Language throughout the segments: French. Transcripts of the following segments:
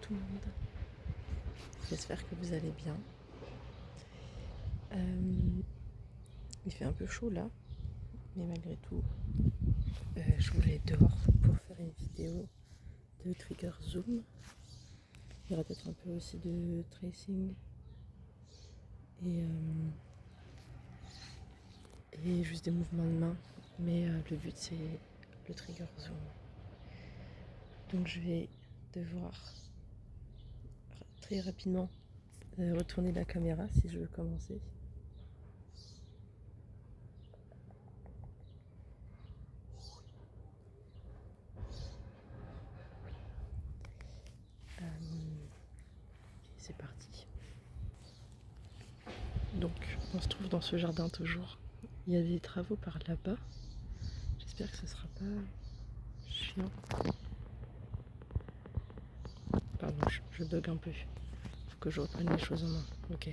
tout le monde. J'espère que vous allez bien. Il fait un peu chaud là, mais malgré tout, je voulais être dehors pour faire une vidéo de trigger zoom. Il y aura peut-être un peu aussi de tracing et juste des mouvements de main, mais le but c'est le trigger zoom. Donc je vais devoir très rapidement retourner la caméra si je veux commencer. C'est parti. Donc on se trouve dans ce jardin toujours. Il y a des travaux par là-bas. J'espère que ce sera pas chiant. Pardon, je bug un peu. Faut que je reprenne les choses en main. Ok.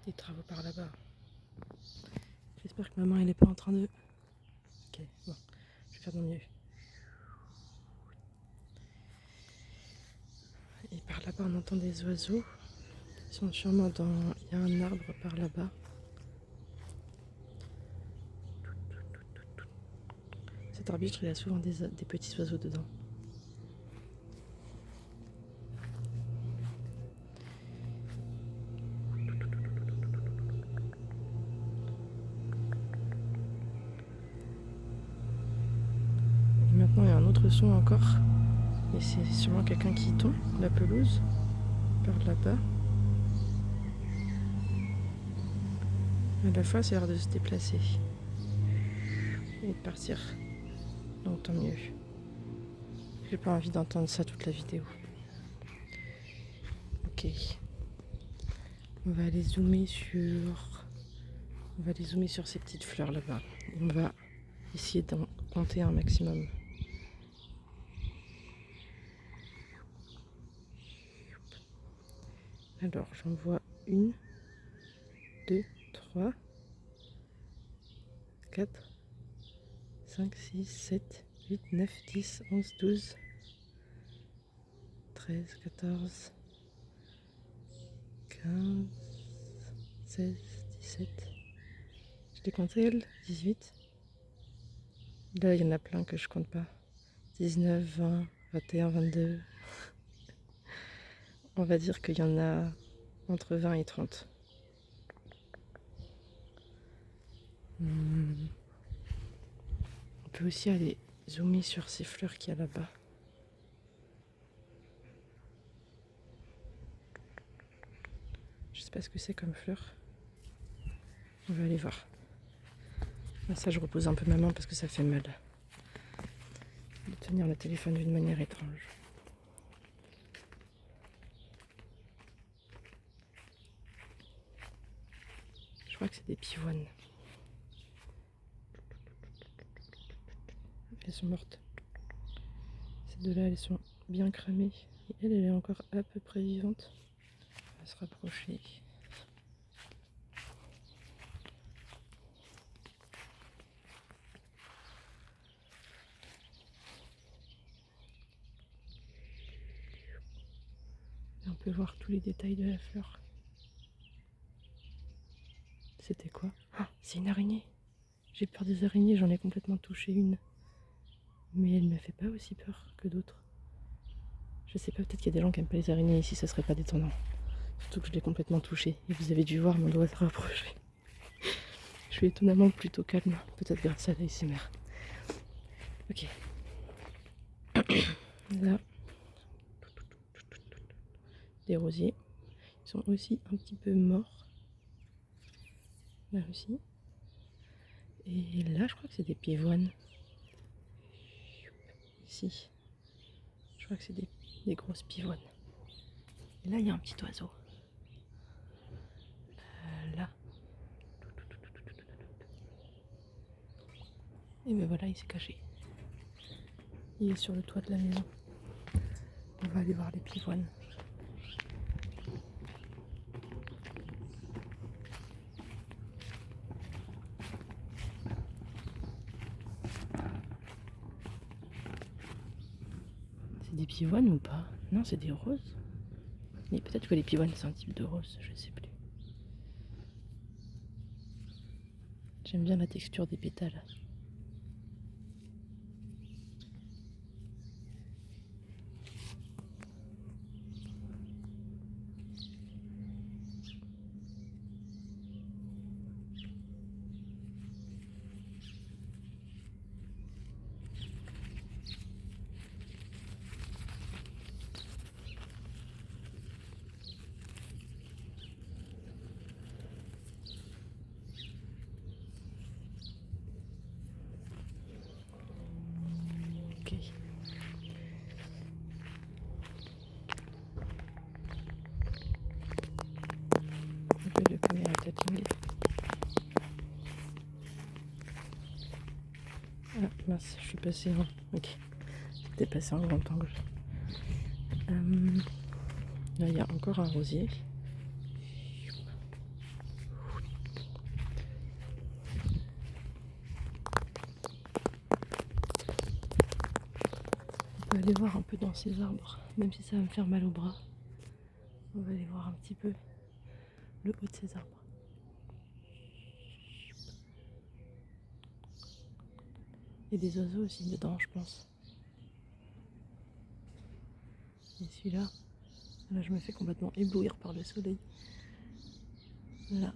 Des travaux par là-bas. J'espère que maman elle est pas en train de... Ok, bon. Je vais faire de mon mieux. Et par là-bas on entend des oiseaux. Ils sont sûrement dans... Il y a un arbre par là-bas. Cet arbuste il y a souvent des petits oiseaux dedans. Et maintenant il y a un autre son encore. Et c'est sûrement quelqu'un qui tond la pelouse par là-bas. À la fois, ça a l'air de se déplacer et de partir. Donc tant mieux. J'ai pas envie d'entendre ça toute la vidéo. Ok. On va aller zoomer sur ces petites fleurs là-bas. On va essayer d'en compter un maximum. Alors, j'en vois 1, 2, 3, 4, 5, 6, 7, 8, 9, 10, 11, 12, 13, 14, 15, 16, 17. Je les compte elles, 18. Là, il y en a plein que je compte pas. 19, 20, 21, 22. On va dire qu'il y en a entre 20 et 30. On peut aussi aller zoomer sur ces fleurs qu'il y a là-bas. Je sais pas ce que c'est comme fleur. On va aller voir. Ça, je repose un peu ma main parce que ça fait mal de tenir le téléphone d'une manière étrange. Je crois que c'est des pivoines. Elles sont mortes. Ces deux-là, elles sont bien cramées. Et elle est encore à peu près vivante. On va se rapprocher. Et on peut voir tous les détails de la fleur. C'était quoi? Ah, c'est une araignée. J'ai peur des araignées, j'en ai complètement touché une. Mais elle me fait pas aussi peur que d'autres. Je sais pas, peut-être qu'il y a des gens qui aiment pas les araignées ici, ça serait pas détonnant. Surtout que je l'ai complètement touché. Et vous avez dû voir mon doigt se rapprocher. Je suis étonnamment plutôt calme, peut-être grâce à l'ASMR. Ok. Là, des rosiers. Ils sont aussi un petit peu morts. Là aussi. Et là, je crois que c'est des pivoines. Ici. Je crois que c'est des grosses pivoines. Et là, il y a un petit oiseau. Là. Et ben voilà, il s'est caché. Il est sur le toit de la maison. On va aller voir les pivoines. C'est des pivoines ou pas? Non, c'est des roses. Mais peut-être que les pivoines c'est un type de rose, je sais plus. J'aime bien la texture des pétales. Ok. Un peu de caméra tapping. Ah mince, je suis passée en... Ok. J'étais passée en grand angle. Là, il y a encore un rosier. On peut aller voir un peu dans ces arbres, même si ça va me faire mal au bras. On va aller voir un petit peu le haut de ces arbres. Il y a des oiseaux aussi dedans, je pense. Et celui-là, là, je me fais complètement éblouir par le soleil. Là.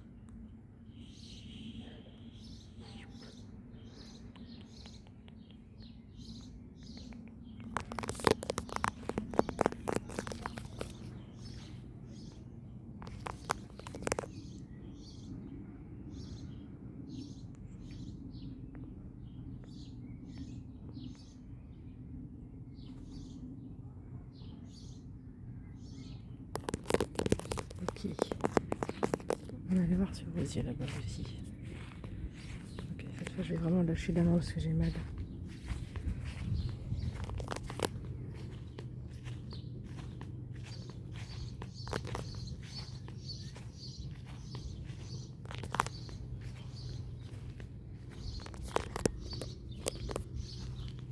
Ok. On va aller voir ce rosier là-bas aussi. Ok, cette fois je vais vraiment lâcher la main parce que j'ai mal.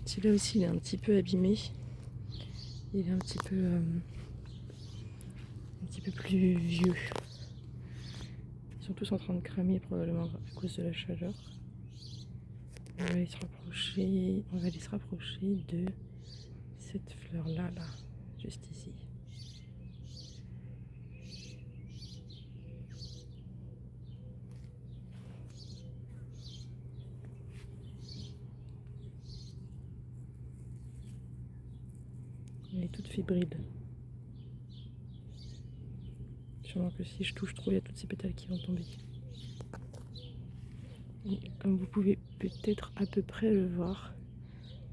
Celui-là aussi il est un petit peu abîmé. Il est un petit peu plus vieux. Ils sont tous en train de cramer probablement à cause de la chaleur. On va aller se rapprocher de cette fleur là, juste ici. Elle est toute fébrile. Sûrement que si je touche trop, il y a toutes ces pétales qui vont tomber. Et comme vous pouvez peut-être à peu près le voir,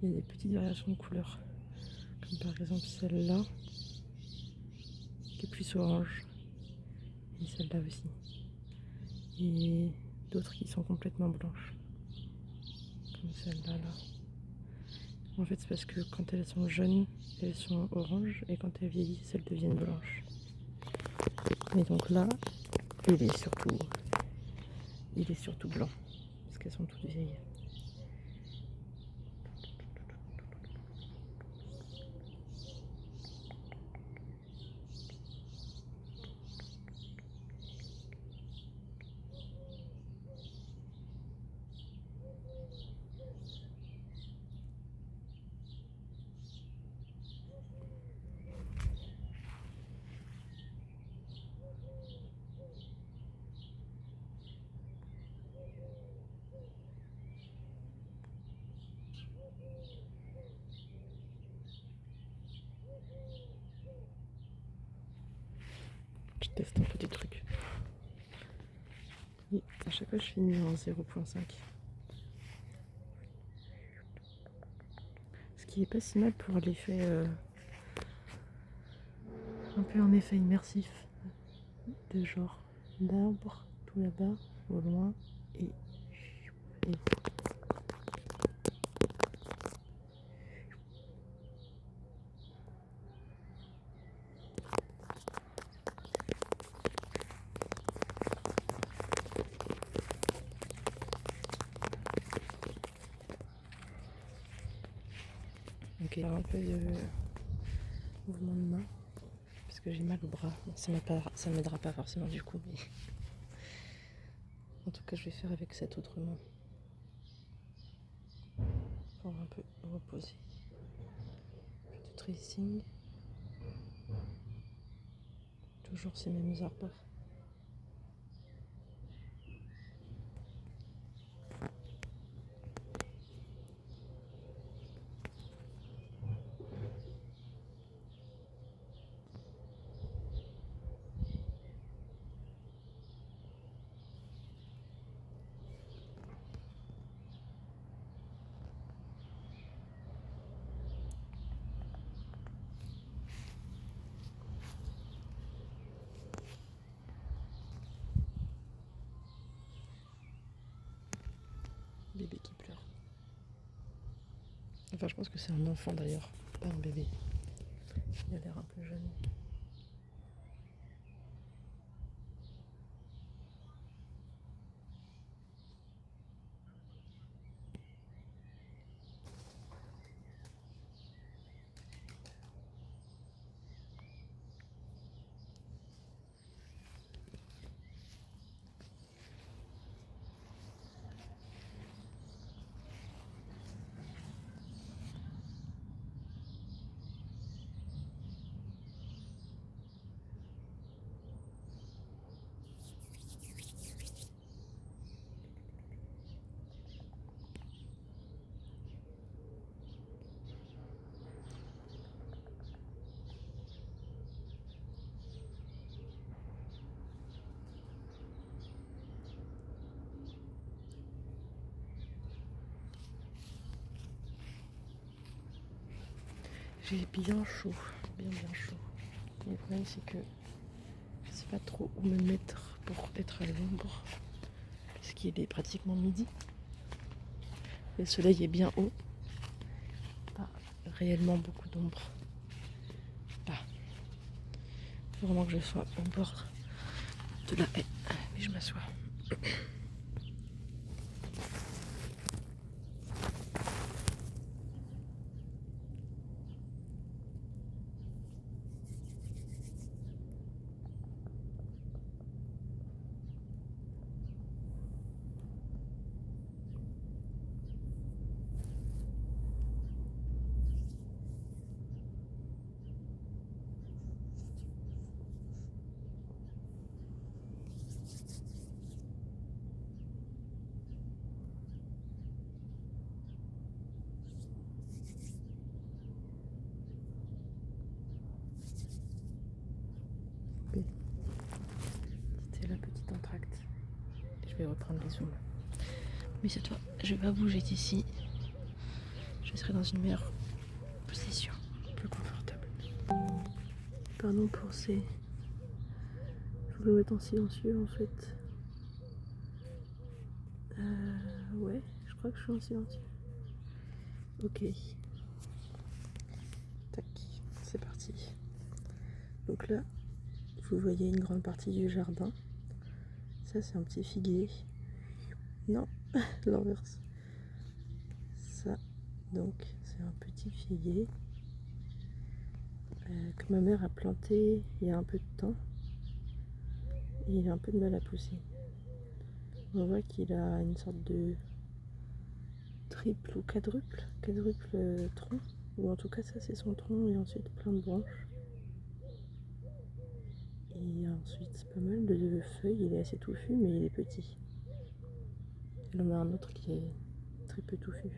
il y a des petites variations de couleurs. Comme par exemple celle-là, qui est plus orange. Et celle-là aussi. Et d'autres qui sont complètement blanches. Comme celle-là, là. En fait, c'est parce que quand elles sont jeunes, elles sont oranges. Et quand elles vieillissent, elles deviennent blanches. Et donc là, il est surtout blanc. Parce qu'elles sont toutes vieilles. Je teste un peu des trucs. Et à chaque fois, je finis en 0.5. Ce qui est pas si mal pour l'effet... un peu un effet immersif. De genre d'arbre, tout là-bas, au loin. Et... Ok, un peu de mouvement de main. Parce que j'ai mal au bras. Bon, ça m'aidera pas forcément du coup. Mais... en tout cas, je vais faire avec cette autre main. Pour un peu reposer. Du tracing. Toujours ces mêmes arbres. Bébé qui pleure. Enfin, je pense que c'est un enfant d'ailleurs, pas un bébé. Il a l'air un peu jeune. J'ai bien chaud, bien chaud. Mais le problème c'est que je sais pas trop où me mettre pour être à l'ombre. Puisqu'il est pratiquement midi. Le soleil est bien haut. Pas réellement beaucoup d'ombre. Là. Il faut vraiment que je sois au bord de la haie. Et je m'assois. C'était la petite entracte. Je vais reprendre les zooms. Mais cette fois, je vais pas bouger d'ici. Je serai dans une meilleure position, plus confortable. Pardon pour ces... Je voulais le mettre en silencieux en fait. Ouais, je crois que je suis en silencieux. Ok. Tac, c'est parti. Donc là, vous voyez une grande partie du jardin. Ça, c'est un petit figuier. Non, l'inverse. Ça, donc, c'est un petit figuier que ma mère a planté il y a un peu de temps. Et il a un peu de mal à pousser. On voit qu'il a une sorte de triple ou quadruple tronc. Ou en tout cas, ça, c'est son tronc et ensuite plein de branches. Et ensuite, c'est pas mal de feuilles. Il est assez touffu, mais il est petit. Il en a un autre qui est très peu touffu.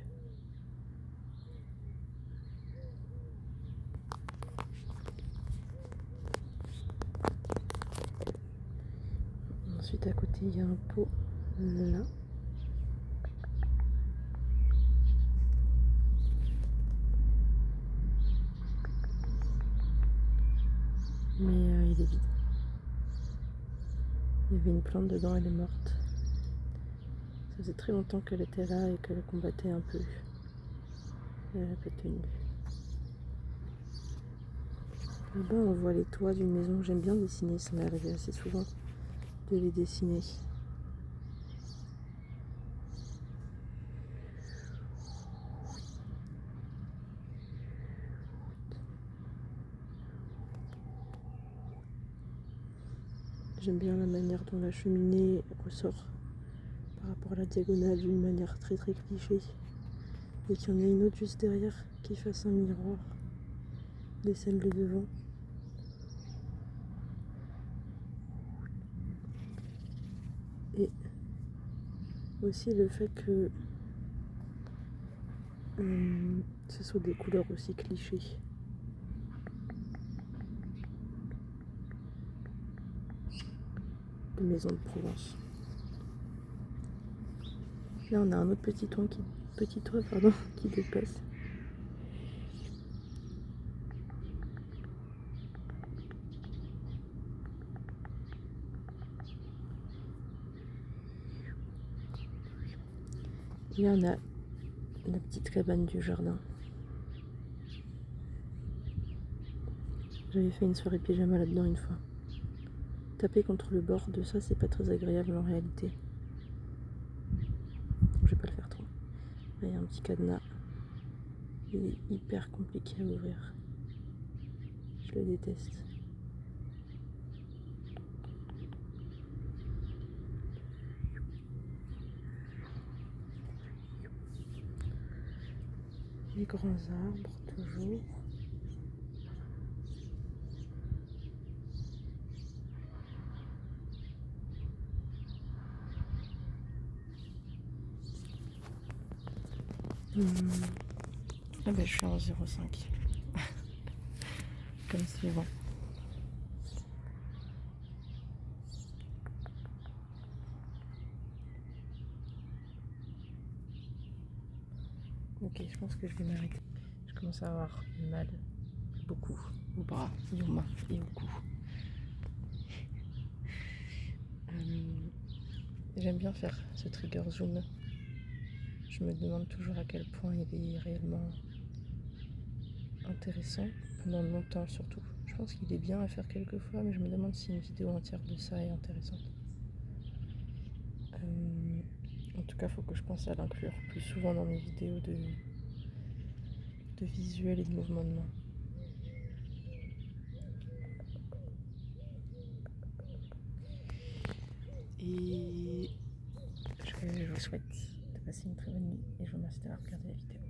Ensuite, à côté, il y a un pot là. Mais il est vide. Il y avait une plante dedans, elle est morte. Ça faisait très longtemps qu'elle était là et qu'elle combattait un peu. Elle a pas tenu. Là-bas, on voit les toits d'une maison. J'aime bien dessiner, ça m'est arrivé assez souvent de les dessiner. J'aime bien la manière dont la cheminée ressort par rapport à la diagonale d'une manière très très cliché. Et qu'il y en a une autre juste derrière qui fasse un miroir, dessine le devant. Et aussi le fait que ce soit des couleurs aussi clichés. De maison de Provence. Là on a un autre petit toit qui dépasse. Et là on a la petite cabane du jardin. J'avais fait une soirée pyjama là-dedans une fois. Taper contre le bord de ça, c'est pas très agréable en réalité. Donc je vais pas le faire trop. Là, il y a un petit cadenas. Il est hyper compliqué à ouvrir. Je le déteste. Les grands arbres, toujours. Ah ben je suis en 0,5. Comme suivant. Ok, je pense que je vais m'arrêter. Je commence à avoir mal, beaucoup, au bras, et aux mains, et au cou. J'aime bien faire ce trigger zoom. Je me demande toujours à quel point il est réellement intéressant, pendant longtemps surtout. Je pense qu'il est bien à faire quelques fois, mais je me demande si une vidéo entière de ça est intéressante. En tout cas, il faut que je pense à l'inclure plus souvent dans mes vidéos de visuels et de mouvements de main. Et je vous souhaite de passer une très bonne nuit et je vous remercie d'avoir regardé la vidéo.